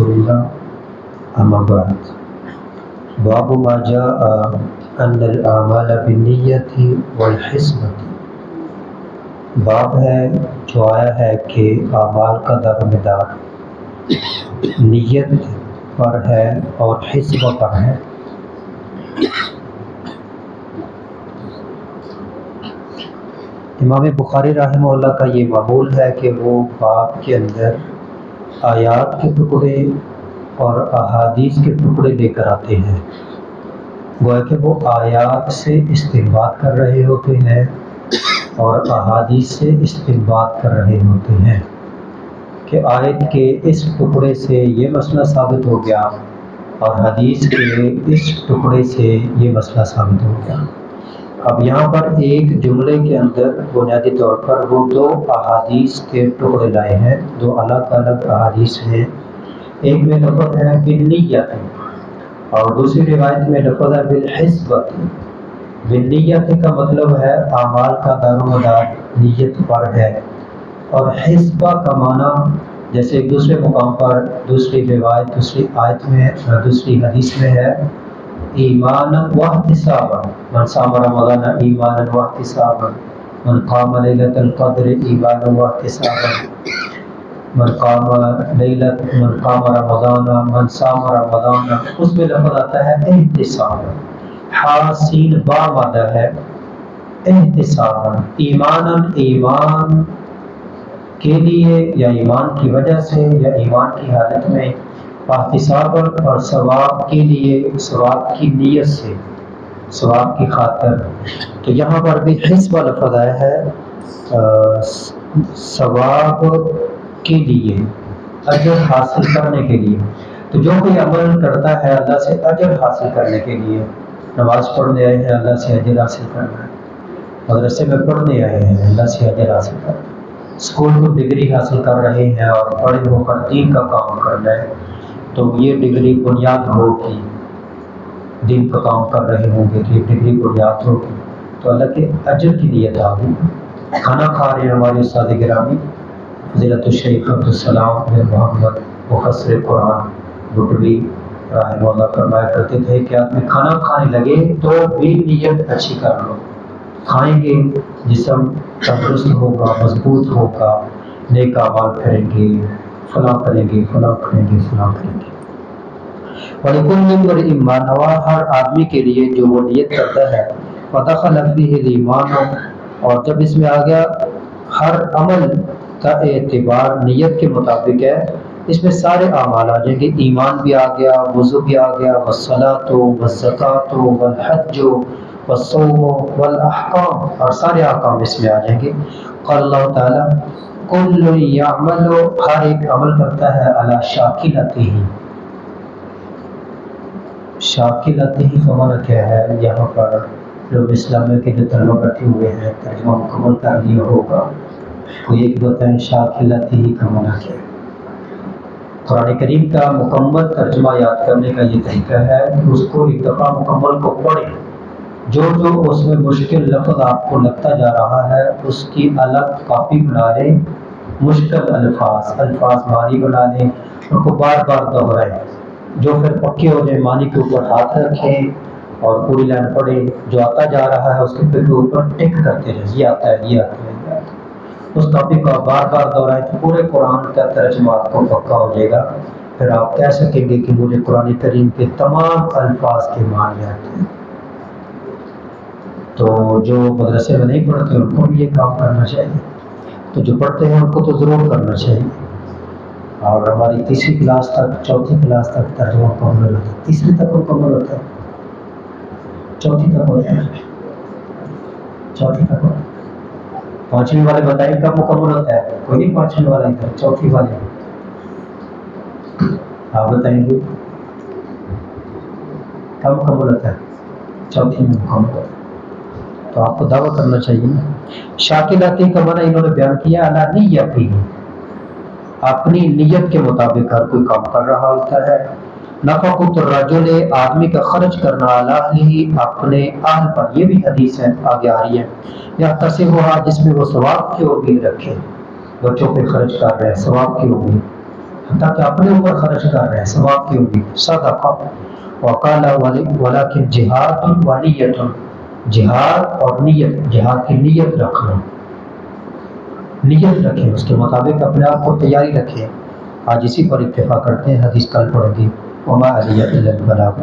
رسول اللہ اما بعد باب ما جاء ان الاعمال بالنیت والحسبۃ، باب ہے جو آیا ہے کہ اعمال کا دار و مدار نیت پر ہے اور حسبہ پر ہے۔ امام بخاری رحمہ اللہ کا یہ معمول ہے کہ وہ باب کے اندر آیات کے ٹکڑے اور احادیث کے ٹکڑے لے کر آتے ہیں، گویا کہ وہ آیات سے استنباط کر رہے ہوتے ہیں اور احادیث سے استنباط کر رہے ہوتے ہیں کہ آیت کے اس ٹکڑے سے یہ مسئلہ ثابت ہو گیا اور حدیث کے اس ٹکڑے سے یہ مسئلہ ثابت ہو گیا۔ اب یہاں پر ایک جملے کے اندر بنیادی طور پر وہ دو احادیث کے ٹکڑے لائے ہیں، دو الگ الگ احادیث ہیں۔ ایک میں لفظ ہے بالنیت اور دوسری روایت میں لفظ ہے بالحسبۃ۔ بالنیت کا مطلب ہے اعمال کا دار و مدار نیت پر ہے، اور حسبہ کا معنی جیسے دوسرے مقام پر دوسری روایت دوسری آیت میں دوسری حدیث میں ہے ایمانا واحتسابا، من صام رمضان ایمانا واحتسابا، من قام لیلۃ القدر ایمانا واحتسابا، من قام رمضان، من صام رمضان، اس میں لفظ آتا ہے احتسابا، حاسین با مادہ ہے احتسابا، ایمانا ایمان کے لیے یا ایمان کی وجہ سے یا ایمان کی حالت میں، احتسابا اور ثواب کے لیے ثواب کی نیت سے ثواب کی خاطر۔ تو یہاں پر بھی حسبہ لفظ آیا ہے ثواب کے لیے، اجر حاصل کرنے کے لیے۔ تو جو کوئی عمل کرتا ہے اللہ سے اجر حاصل کرنے کے لیے، نماز پڑھنے آئے ہیں اللہ سے اجر حاصل کرنا ہے، مدرسے میں پڑھنے آئے ہیں اللہ سے اجر حاصل کرنا ہے، اسکول میں ڈگری حاصل کر رہے ہیں اور بڑے ہو کر دین کا کام کرنا ہے، تو یہ ڈگری بنیاد ہوگی، دین کا کام کر رہے ہوں گے تو یہ ڈگری بنیاد ہوگی، تو اللہ کے اجر کی نیت آگی۔ کھانا کھا رہے ہیں ہمارے استاد گرامی فضیلت الشیخ عبدالسلام بن محمد مفسر قرآن بٹوی رحمہ اللہ فرمایا کرتے تھے کہ آدمی کھانا کھانے لگے تو بھی نیت اچھی کر لو، کھائیں گے جسم تندرست ہوگا، مضبوط ہوگا، نیک اعمال کریں گے، فلاں کریں گے، فلاں کریں گے، فلاں کریں گے۔ وَلِكُلِّ امْرِئٍ مَّا نَوَىٰ، ہر آدمی کے لیے جو وہ نیت کرتا ہے، وَدَخَلَ فِيهِ الْإِيمَانُ، اور جب اس میں آ گیا ہر عمل کا اعتبار نیت کے مطابق ہے، اس میں سارے اعمال آ جائیں گے، ایمان بھی آ گیا، وضو بھی آ گیا، وَالصَّلَاةُ وَالزَّكَاةُ وَالْحَجُّ وَالصَّوْمُ وَالْأَحْكَامُ، اور سارے احکام اس میں آ جائیں گے۔ قال اللہ تعالیٰ كُلٌّ يَعْمَلُ، ہر ایک عمل کرتا ہے عَلَىٰ شَاكِلَتِهِ، شاکلتہ کا معنی کیا ہے؟ یہاں پر لوگ اسلامیہ کے جو طلبہ بیٹھے ہوئے ہیں ترجمہ مکمل کر لیا ہوگا، تو ایک بتائیں شاکلتہ کا معنی کیا ہے؟ قرآن کریم کا مکمل ترجمہ یاد کرنے کا یہ طریقہ ہے کہ اس کو ایک دفعہ مکمل کو پڑھیں، جو اس میں مشکل لفظ آپ کو لگتا جا رہا ہے اس کی الگ کاپی بنا لیں، مشکل الفاظ معنی بنا لیں، ان کو بار بار دہرائیں، جو پھر پکے ہو جائیں معنی کے اوپر ہاتھ رکھیں اور پوری لائن پڑھیں، جو آتا جا رہا ہے اس کے اوپر ٹک کرتے رہیں، یہ آتا ہے، یہ آتا ہے، یہ آتا ہے۔ اس ٹاپک کو آپ بار بار دہرائیں تو پورے قرآن کا ترجمہ آپ کو پکا ہو جائے گا، پھر آپ کہہ سکیں گے کہ مجھے قرآن کریم کے تمام الفاظ کے معنی آتے ہیں۔ تو جو مدرسے میں نہیں پڑھتے ان کو بھی یہ کام کرنا چاہیے، تو جو پڑھتے ہیں ان کو تو ضرور کرنا چاہیے۔ اور ہماری تیسری کلاس تک چوتھی کلاس تک ترجمہ مکمل ہوتا ہے، تیسری تک مکمل ہوتا ہے، چوتھی تک ہوتا ہے، چوتھی تک ہوتا ہے۔ پانچویں والے بتائیں کب مکمل ہوتا ہے؟ کوئی نہیں پانچویں والا ادھر، چوتھی والے آپ بتائیں گے کب مکمل ہوتا ہے؟ چوتھی میں مکمل ہوتا ہے، تو آپ کو دعویٰ کرنا چاہیے نا۔ شاکلاتی کا معنی انہوں نے بیان کیا علی نیتی، اپنی نیت کے مطابق ہر کوئی کام کر رہا ہوتا ہے۔ نفقۃ الرجل، آدمی کا خرچ کرنا، علی اہلہ، اپنے اہل پر، یہ بھی حدیث ہے آگے آ رہی ہے، یحتسبھا، جس میں وہ ثواب کی امید رکھے، بچوں پہ خرچ کر رہے ہیں ثواب کی امید، تاکہ اپنے اوپر خرچ کر رہے ہیں ثواب کی ہوگی صدقہ وقال ولیکن جہاد و نیت جہاد اور نیت جہاد کی نیت رکھنا نیت رکھیں اس کے مطابق اپنے آپ کو تیاری رکھیں آج اسی پر اتفاق کرتے ہیں حدیث کل پڑھیں گی وما علی الا البلاغ